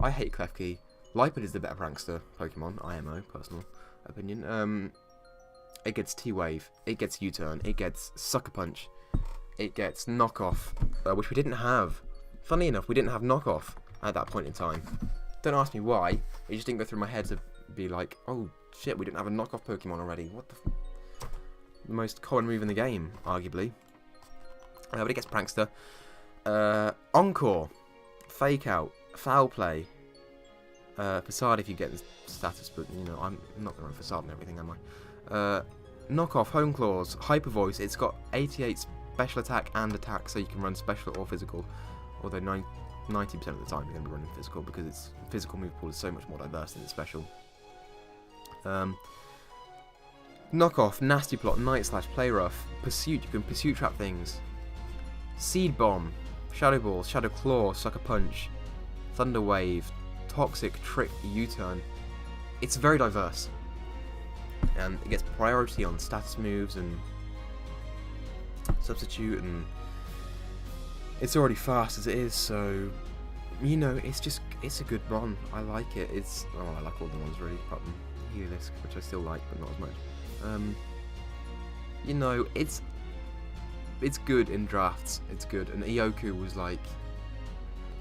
I hate Klefki. Lipid is the better Prankster Pokemon, IMO, personal opinion. It gets T-Wave. It gets U-Turn. It gets Sucker Punch. It gets Knockoff, which we didn't have. Funny enough, we didn't have Knockoff at that point in time. Don't ask me why. It just didn't go through my head to be like, oh shit, we didn't have a Knockoff Pokemon already. What the most common move in the game, arguably. But it gets Prankster. Encore. Fake Out. Foul Play. Facade if you get status, but you know, I'm not going to run Facade and everything, am I? Knockoff, Home Claws, Hyper Voice. It's got 88 special attack and attack, so you can run special or physical. Although 90% of the time you're going to be running physical, because its physical move pool is so much more diverse than its special. Knockoff, Nasty Plot, Night Slash, Play Rough, Pursuit. You can Pursuit Trap things. Seed Bomb. Shadow Ball, Shadow Claw, Sucker Punch, Thunder Wave, Toxic, Trick, U-Turn. It's very diverse. And it gets priority on status moves and substitute, and it's already fast as it is, so you know, it's a good mon. I like it. I like all the ones really, apart from Heliolisk, which I still like, but not as much. You know, it's good in drafts. It's good. And Ioku was like,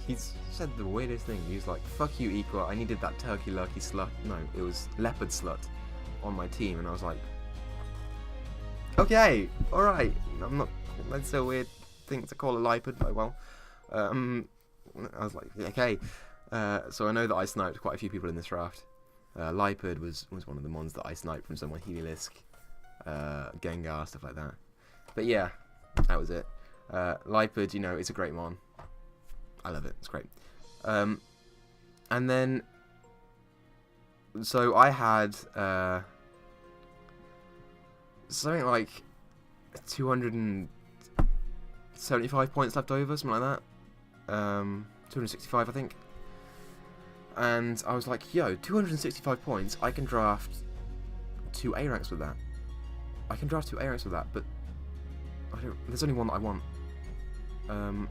he's said the weirdest thing. He was like, "Fuck you, Equa. I needed that turkey lurkey slut." No, it was leopard slut on my team, and I was like, okay, all right. I'm not. That's a weird thing to call a leopard. Oh well. I was like, okay. So I know that I sniped quite a few people in this draft. Leopard was one of the mons that I sniped from someone. Heliolisk, Gengar, stuff like that. But yeah, that was it. Leopard, you know, it's a great mon. I love it. It's great. And then, so I had something like 275 points left over, something like that. 265, I think. And I was like, yo, 265 points, I can draft 2 A ranks with that. I can draft 2 A ranks with that, but there's only one that I want. And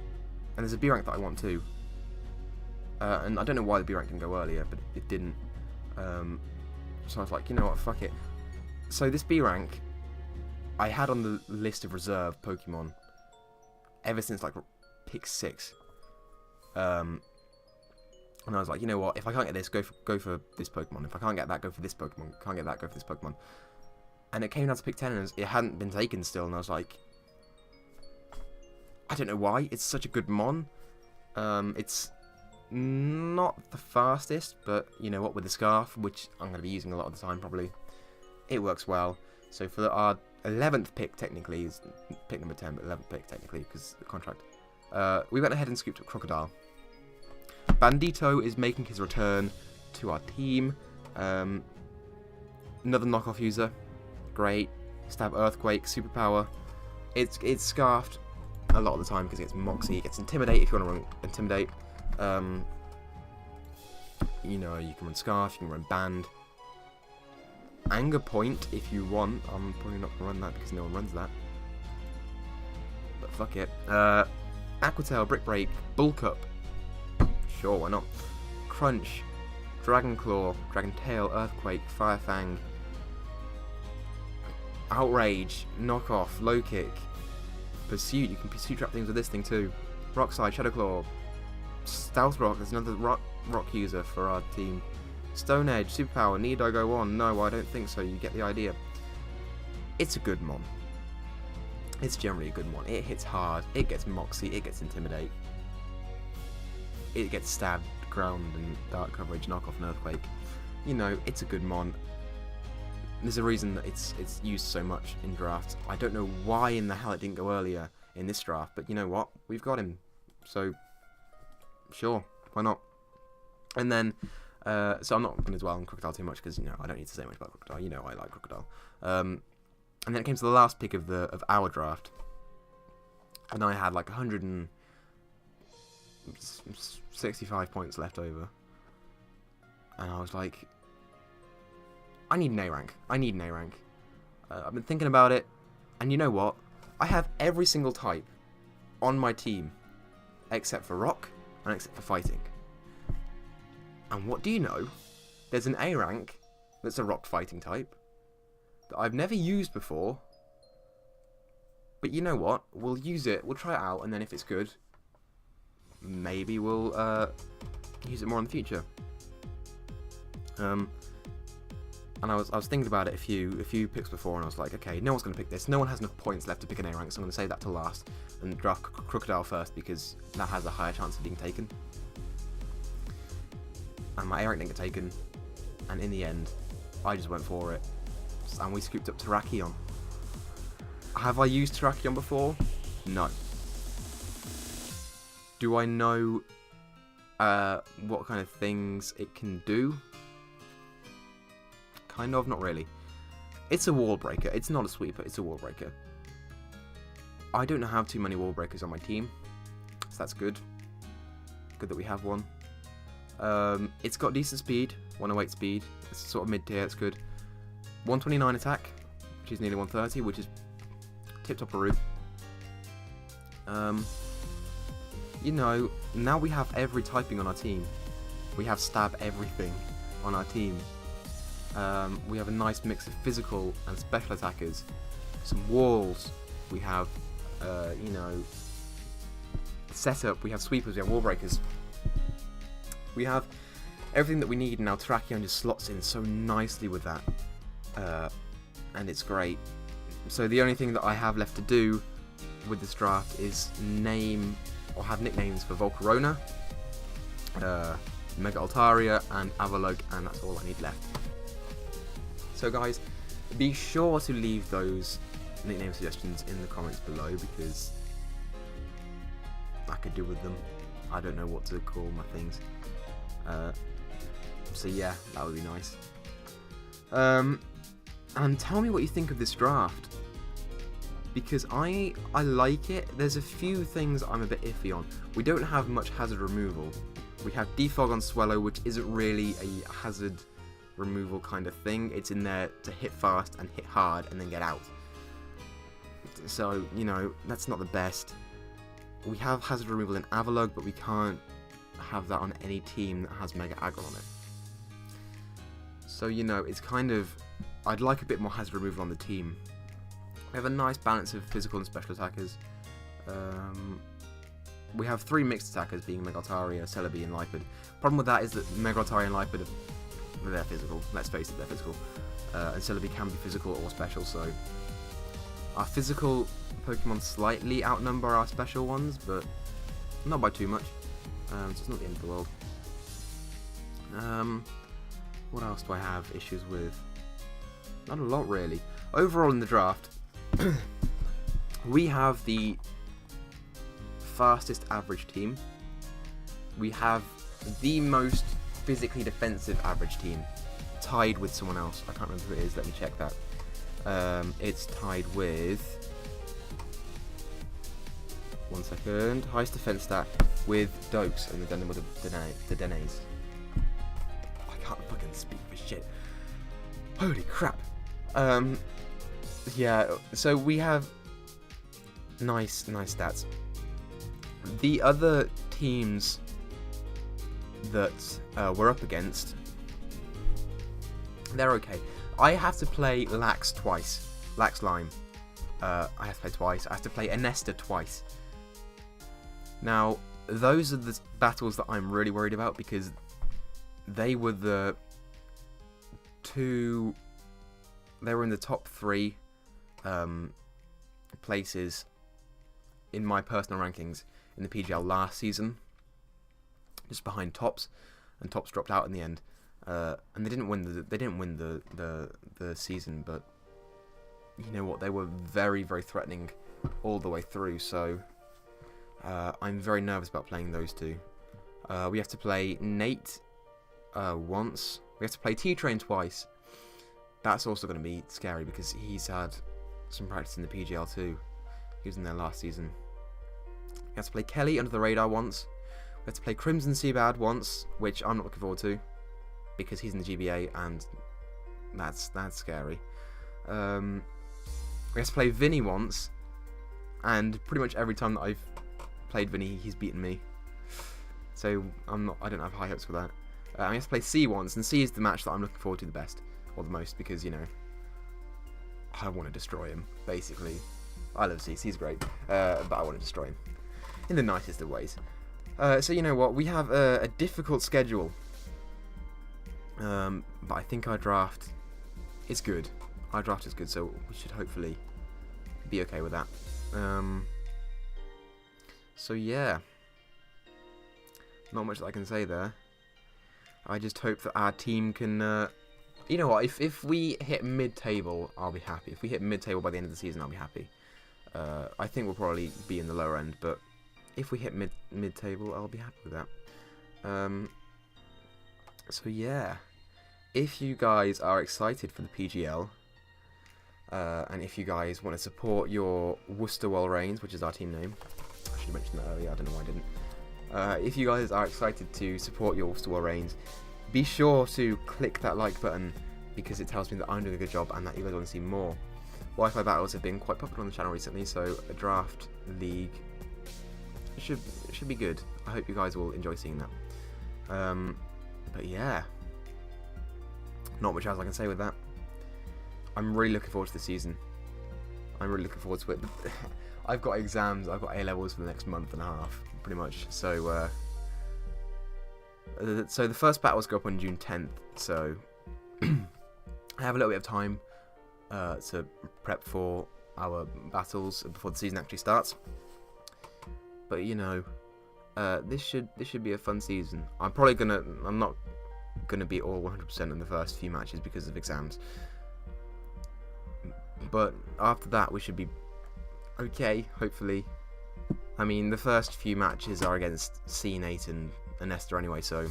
there's a B rank that I want too. And I don't know why the B rank didn't go earlier, but it didn't. So I was like, you know what, fuck it. So this B rank, I had on the list of reserve Pokemon ever since like pick 6. And I was like, you know what, if I can't get this, go for this Pokemon. If I can't get that, go for this Pokemon. Can't get that, go for this Pokemon. And it came down to pick 10, and it hadn't been taken still, and I was like, I don't know why, it's such a good mon. It's not the fastest, but you know what, with the Scarf, which I'm going to be using a lot of the time probably, it works well. So for our 11th pick, technically, is pick number 10, but 11th pick technically, because the contract, we went ahead and scooped up Crocodile. Bandito is making his return to our team. Another knockoff user. Great. Stab Earthquake, Superpower. It's Scarfed a lot of the time because it gets Moxie. It gets Intimidate if you want to run Intimidate. You know, you can run Scarf, you can run Band. Anger Point if you want. I'm probably not going to run that because no one runs that. But fuck it. Aqua Tail, Brick Break, Bulk Up. Sure, why not? Crunch, Dragon Claw, Dragon Tail, Earthquake, Fire Fang, Outrage, Knockoff, Low Kick, Pursuit. You can Pursuit trap things with this thing too. Rock Slide, Shadow Claw, Stealth Rock. There's another rock user for our team. Stone Edge, Superpower. Need I go on? No, I don't think so. You get the idea. It's a good mon. It's generally a good one. It hits hard. It gets Moxie. It gets Intimidate. It gets Stabbed, Ground, and Dark Coverage, Knockoff, and Earthquake. You know, it's a good mon. There's a reason that it's used so much in drafts. I don't know why in the hell it didn't go earlier in this draft, but you know what? We've got him. So, sure, why not? And then, so I'm not going to dwell on Crocodile too much because, you know, I don't need to say much about Crocodile. You know I like Crocodile. And then it came to the last pick of our draft. And I had like 165 points left over. And I was like, I need an A rank. I need an A rank. I've been thinking about it. And you know what? I have every single type on my team. Except for Rock and except for Fighting. And what do you know? There's an A rank that's a Rock Fighting type that I've never used before. But you know what? We'll use it. We'll try it out. And then if it's good, maybe we'll use it more in the future. And I was thinking about it a few picks before, and I was like, okay, no one's going to pick this. No one has enough points left to pick an A rank, so I'm going to save that till last and draft Crocodile first because that has a higher chance of being taken. And my A rank didn't get taken, and in the end, I just went for it, and we scooped up Terrakion. Have I used Terrakion before? No. Do I know what kind of things it can do? Kind of, not really. It's a wall breaker. It's not a sweeper, it's a wall breaker. I don't have too many wall breakers on my team, so that's good. Good that we have one. It's got decent speed, 108 speed. It's sort of mid-tier, it's good. 129 attack, which is nearly 130, which is tip-top route. You know, now we have every typing on our team. We have stab everything on our team. We have a nice mix of physical and special attackers. Some walls. We have, you know, setup. We have sweepers. We have wall breakers. We have everything that we need, and now Terrakion just slots in so nicely with that. And it's great. So the only thing that I have left to do with this draft is name or have nicknames for Volcarona, Mega Altaria, and Avalugg, and that's all I need left. So guys, be sure to leave those nickname suggestions in the comments below, because I could do with them. I don't know what to call my things. So yeah, that would be nice. And tell me what you think of this draft, because I like it. There's a few things I'm a bit iffy on. We don't have much hazard removal. We have defog on Swellow, which isn't really a hazard removal kind of thing. It's in there to hit fast and hit hard and then get out. So, you know, that's not the best. We have hazard removal in Avalugg, but we can't have that on any team that has Mega Agron on it. So, you know, it's kind of... I'd like a bit more hazard removal on the team. We have a nice balance of physical and special attackers. We have 3 mixed attackers, being Mega Altaria, Celebi, and Lipid. Problem with that is that Mega Altaria and Lipid, they're physical. Let's face it, they're physical. And Celebi can be physical or special, so... Our physical Pokemon slightly outnumber our special ones, but not by too much. So it's not the end of the world. What else do I have issues with? Not a lot, really. Overall in the draft, we have the fastest average team. We have the most physically defensive average team, tied with someone else. I can't remember who it is. Let me check that. It's tied with... One second. Highest defense stat with Dokes, and then with the Denays. I can't fucking speak for shit. Holy crap. Yeah, so we have nice stats. The other teams that we're up against, they're okay. I have to play Lax twice. Lax Lime. I have to play twice. I have to play Anesta twice. Now, those are the battles that I'm really worried about, because they were the two... They were in the top 3 places in my personal rankings in the PGL last season, just behind Tops, and Tops dropped out in the end. And they didn't win the season, but you know what? They were very, very threatening all the way through. So I'm very nervous about playing those two. We have to play Nate once. We have to play T-Train twice. That's also going to be scary, because he's had some practice in the PGL too. He was in there last season. We have to play Kelly under the radar once. We have to play Crimson Seabad once, which I'm not looking forward to, because he's in the GBA, and that's scary. We have to play Vinny once, and pretty much every time that I've played Vinny, he's beaten me. So I don't have high hopes for that. We have to play C once, and C is the match that I'm looking forward to the best, or the most, because, you know, I want to destroy him, basically. I love C, C's great, but I want to destroy him in the nicest of ways. So you know what, we have a difficult schedule. But I think our draft is good. Our draft is good, so we should hopefully be okay with that. So yeah, not much that I can say there. I just hope that our team can... you know what, if we hit mid-table, I'll be happy. If we hit mid-table by the end of the season, I'll be happy. I think we'll probably be in the lower end, but if we hit mid-table, I'll be happy with that. So yeah, if you guys are excited for the PGL, and if you guys want to support your Worcester Walreins, which is our team name, I should have mentioned that earlier, I don't know why I didn't. If you guys are excited to support your Worcester Walreins, be sure to click that like button, because it tells me that I'm doing a good job and that you guys want to see more. Wi-Fi battles have been quite popular on the channel recently, so a draft league should be good. I hope you guys will enjoy seeing that. But yeah, not much else I can say with that. I'm really looking forward to the season. I'm really looking forward to it. I've got exams, I've got A-levels for the next month and a half, pretty much. So, so the first battles go up on June 10th, so I have a little bit of time to prep for our battles before the season actually starts. But you know, this should be a fun season. I'm not gonna be all 100% in the first few matches because of exams. But after that, we should be okay, hopefully. I mean, the first few matches are against C, Nate, and Esther anyway, so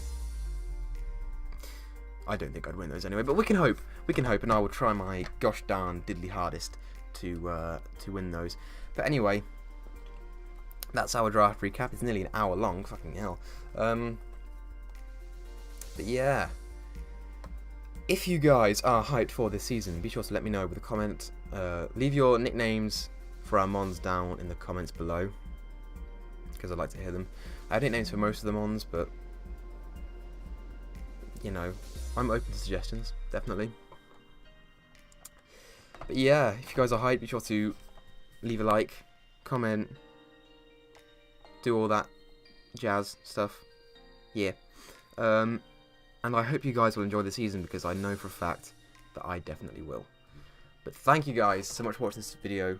I don't think I'd win those anyway. But we can hope. We can hope, and I will try my gosh darn diddly hardest to win those. But anyway, that's our draft recap. It's nearly an hour long. Fucking hell. But yeah, if you guys are hyped for this season, be sure to let me know with a comment. Leave your nicknames for our mons down in the comments below, because I'd like to hear them. I have nicknames for most of the mons, but you know, I'm open to suggestions, definitely. But yeah, if you guys are hyped, be sure to leave a like, comment, do all that jazz stuff. Yeah. And I hope you guys will enjoy the season, because I know for a fact that I definitely will. But thank you guys so much for watching this video,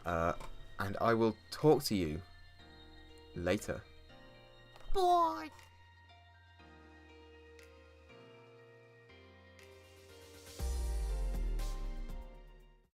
and I will talk to you later. Bye.